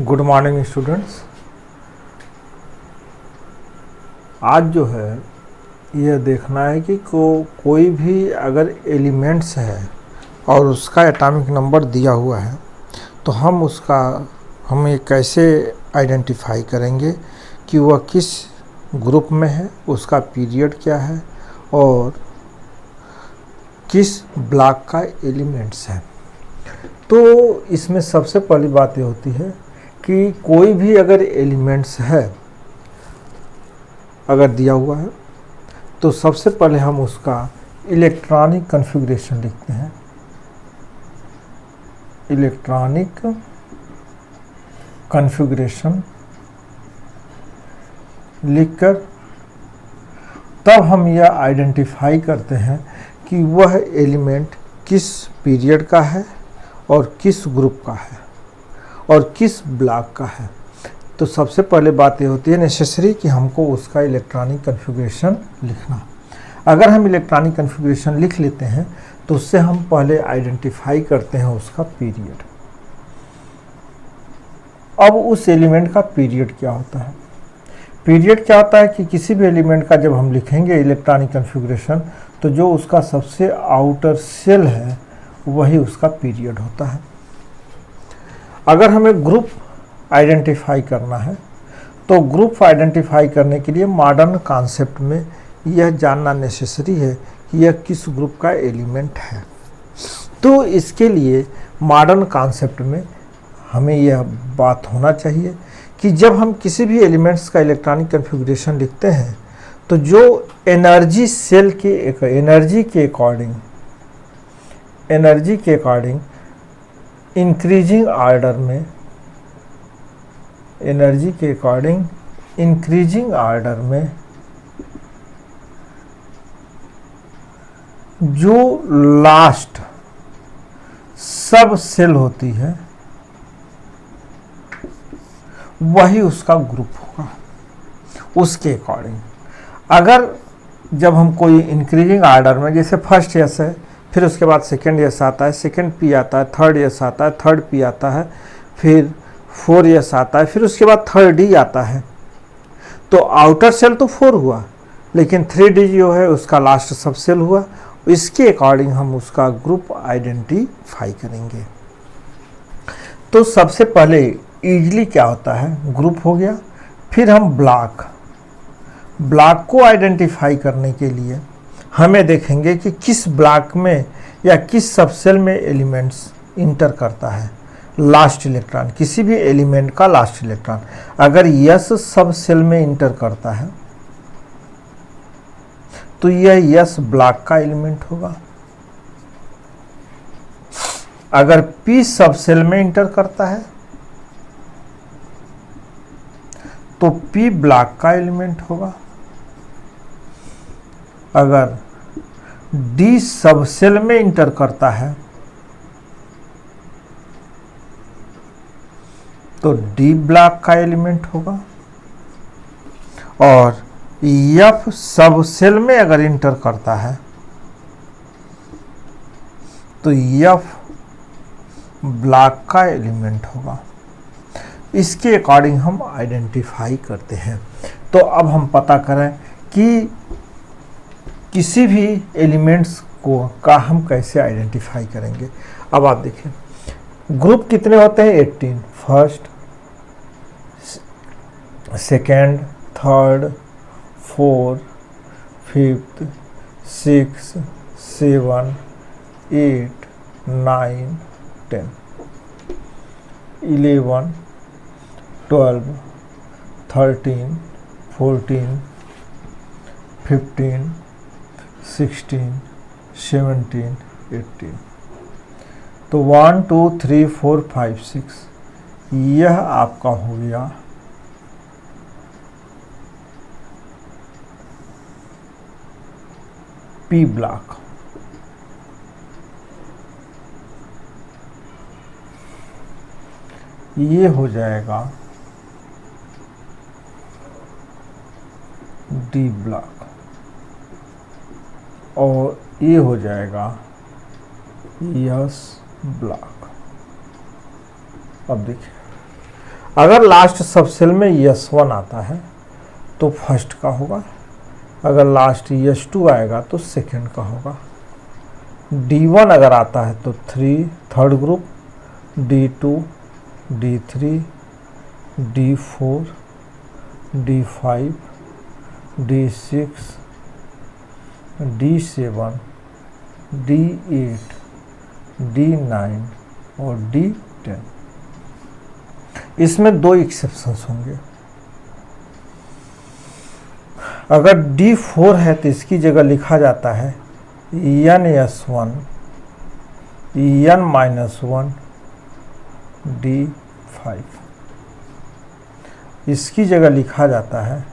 Good morning students. आज जो है यह देखना है कि कोई भी अगर एलिमेंट्स है और उसका एटॉमिक नंबर दिया हुआ है तो हम ये कैसे आइडेंटिफाई करेंगे कि वह किस ग्रुप में है, उसका पीरियड क्या है और किस ब्लॉक का एलिमेंट्स है। तो इसमें सबसे पहली बात ये होती है कि कोई भी अगर एलिमेंट्स है अगर दिया हुआ है तो सबसे पहले हम उसका इलेक्ट्रॉनिक कॉन्फ़िगरेशन लिखते हैं। इलेक्ट्रॉनिक कॉन्फ़िगरेशन लिखकर तब हम यह आइडेंटिफाई करते हैं कि वह एलिमेंट किस पीरियड का है और किस ग्रुप का है और किस ब्लॉक का है। तो सबसे पहले बात ये होती है नेसेसरी कि हमको उसका इलेक्ट्रॉनिक कॉन्फ़िगरेशन लिखना। अगर हम इलेक्ट्रॉनिक कॉन्फ़िगरेशन लिख लेते हैं तो उससे हम पहले आइडेंटिफाई करते हैं उसका पीरियड। अब उस एलिमेंट का पीरियड क्या होता है? पीरियड क्या होता है कि किसी भी एलिमेंट का जब हम लिखेंगे इलेक्ट्रॉनिक कॉन्फ़िगरेशन तो जो उसका सबसे आउटर सेल है वही उसका पीरियड होता है। अगर हमें ग्रुप आइडेंटिफाई करना है तो ग्रुप आइडेंटिफाई करने के लिए मॉडर्न कॉन्सेप्ट में यह जानना नेसेसरी है कि यह किस ग्रुप का एलिमेंट है। तो इसके लिए मॉडर्न कॉन्सेप्ट में हमें यह बात होना चाहिए कि जब हम किसी भी एलिमेंट्स का इलेक्ट्रॉनिक कॉन्फ़िगरेशन लिखते हैं तो जो एनर्जी सेल के एनर्जी के अकॉर्डिंग इंक्रीजिंग ऑर्डर में एनर्जी के अकॉर्डिंग इंक्रीजिंग ऑर्डर में जो लास्ट सब सेल होती है वही उसका ग्रुप होगा। उसके अकॉर्डिंग अगर जब हम कोई इंक्रीजिंग ऑर्डर में जैसे फर्स्ट एस है, फिर उसके बाद सेकेंड एस आता है, सेकेंड पी आता है, थर्ड एस आता है, थर्ड पी आता है, फिर 4 एस आता है, फिर उसके बाद थर्ड डी आता है, तो आउटर सेल तो 4 हुआ लेकिन 3D जो है उसका लास्ट सब सेल हुआ। इसके अकॉर्डिंग हम उसका ग्रुप आइडेंटिफाई करेंगे। तो सबसे पहले ईजली क्या होता है, ग्रुप हो गया। फिर हम ब्लॉक को आइडेंटिफाई करने के लिए हमें देखेंगे कि किस ब्लॉक में या किस सबसेल में एलिमेंट्स इंटर करता है। लास्ट इलेक्ट्रॉन, किसी भी एलिमेंट का लास्ट इलेक्ट्रॉन अगर यस सब सेल में इंटर करता है तो यह यस ब्लॉक का एलिमेंट होगा। अगर पी सब सेल में इंटर करता है तो पी ब्लॉक का एलिमेंट होगा। अगर डी सब सेल में इंटर करता है तो डी ब्लॉक का एलिमेंट होगा। और एफ सब सेल में अगर इंटर करता है तो एफ ब्लॉक का एलिमेंट होगा। इसके अकॉर्डिंग हम आइडेंटिफाई करते हैं। तो अब हम पता करें कि किसी भी एलिमेंट्स का हम कैसे आइडेंटिफाई करेंगे। अब आप देखिए ग्रुप कितने होते हैं, 18। First, second, third, fourth, fifth, 6, 7, 8, 9, 10, 11, 12, 13, 14, 15, 16, 17, 18। तो 1, 2, 3, 4, 5, 6 यह आपका हो गया पी ब्लॉक। ये हो जाएगा डी ब्लॉक और ये हो जाएगा यस ब्लॉक। अब देखिए अगर लास्ट सब सेल में S1 आता है तो फर्स्ट का होगा, अगर लास्ट S2 आएगा तो सेकंड का होगा। D1 अगर आता है तो third group, D2, D3, D4, D5, D6, D7, D8, D9 और D10। इसमें दो एक्सेप्शंस होंगे। अगर D4 है तो इसकी जगह लिखा जाता है NS1 N-1 D5। इसकी जगह लिखा जाता है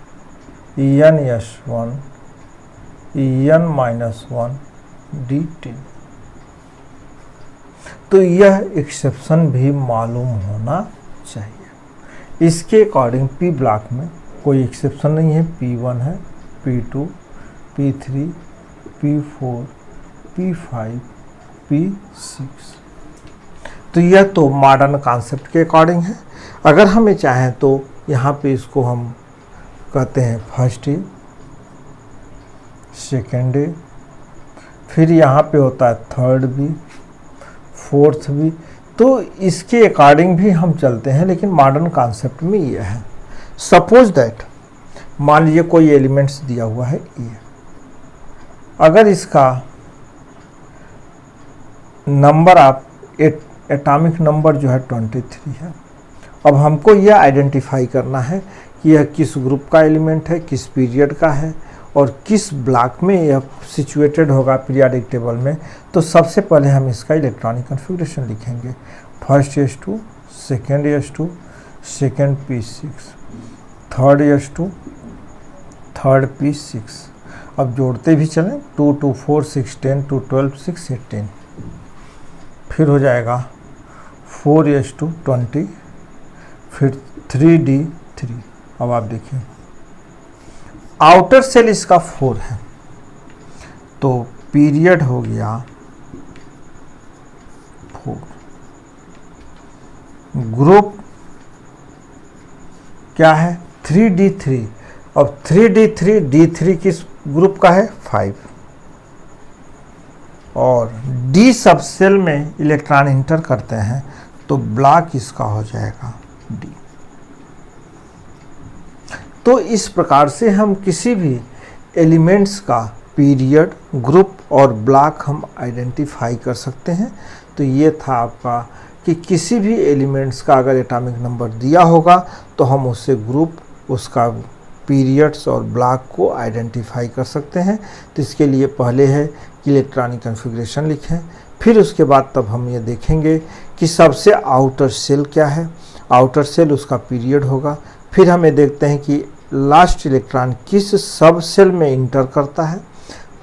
NS1 N-1 D10। तो यह एक्सेप्शन भी मालूम होना चाहिए। इसके अकॉर्डिंग पी ब्लॉक में कोई एक्सेप्शन नहीं है, P1 है, P2, P3, P4, P5, P6। तो यह तो मॉडर्न कॉन्सेप्ट के अकॉर्डिंग है। अगर हमें चाहें तो यहाँ पे इसको हम कहते हैं फर्स्ट ए, सेकेंड ए, फिर यहाँ पे होता है थर्ड बी, फोर्थ बी। तो इसके अकॉर्डिंग भी हम चलते हैं, लेकिन मॉडर्न कॉन्सेप्ट में ये है। सपोज दैट मान लीजिए कोई एलिमेंट्स दिया हुआ है ए, अगर इसका नंबर ऑफ एटॉमिक नंबर जो है 23 है। अब हमको यह आइडेंटिफाई करना है कि यह किस ग्रुप का एलिमेंट है, किस पीरियड का है और किस ब्लॉक में यह सिचुएटेड होगा पीरियोडिक टेबल में। तो सबसे पहले हम इसका इलेक्ट्रॉनिक कॉन्फ़िगरेशन लिखेंगे। First S2, second S2, second P6, third S2, third P6। अब जोड़ते भी चलें, 2 2 4 6 10 2 12 6 18, फिर हो जाएगा 4S2 20, फिर 3D3। अब आप देखिए आउटर सेल इसका 4 है, तो पीरियड हो गया 4। ग्रुप क्या है 3D3। अब 3D3 D3 किस ग्रुप का है 5। और डी सब सेल में इलेक्ट्रॉन इंटर करते हैं तो ब्लॉक इसका हो जाएगा डी। तो इस प्रकार से हम किसी भी एलिमेंट्स का पीरियड, ग्रुप और ब्लॉक हम आइडेंटिफाई कर सकते हैं। तो ये था आपका कि किसी भी एलिमेंट्स का अगर एटॉमिक नंबर दिया होगा तो हम उससे ग्रुप, उसका पीरियड्स और ब्लॉक को आइडेंटिफाई कर सकते हैं। तो इसके लिए पहले है कि इलेक्ट्रॉनिक कॉन्फ़िगरेशन लिखें, फिर उसके बाद तब हम ये देखेंगे कि सबसे आउटर सेल क्या है, आउटर सेल उसका पीरियड होगा। फिर हमें देखते हैं कि लास्ट इलेक्ट्रॉन किस सब सेल में इंटर करता है,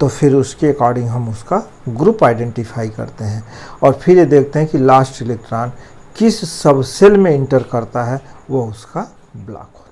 तो फिर उसके अकॉर्डिंग हम उसका ग्रुप आइडेंटिफाई करते हैं। और फिर ये देखते हैं कि लास्ट इलेक्ट्रॉन किस सब सेल में इंटर करता है, वो उसका ब्लॉक